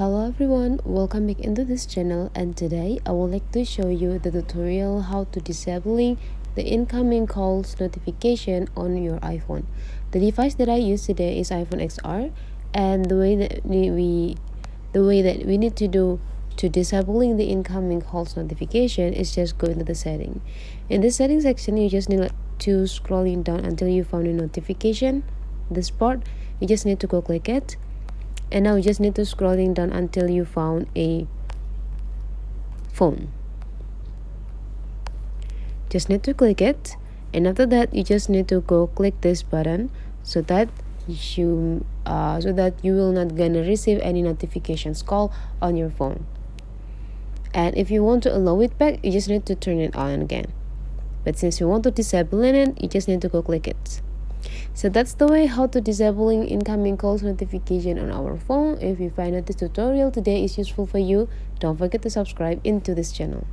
Hello everyone, welcome back into this channel, and today I would like to show you the tutorial how to disabling the incoming calls notification on your iPhone. The device that I use today is iPhone XR, and the way that we need to do to disabling the incoming calls notification is just go into the setting. In this setting section, you just need to scrolling down until you found a notification. This part, you just need to go click it. And now you just need to scrolling down until you found a phone. Just need to click it, and after that you just need to go click this button so that you will not gonna receive any notifications call on your phone. And if you want to allow it back, you just need to turn it on again. But since you want to disable it, you just need to go click it. So that's the way how to disabling incoming calls notification on our phone. If you find that this tutorial today is useful for you, don't forget to subscribe into this channel.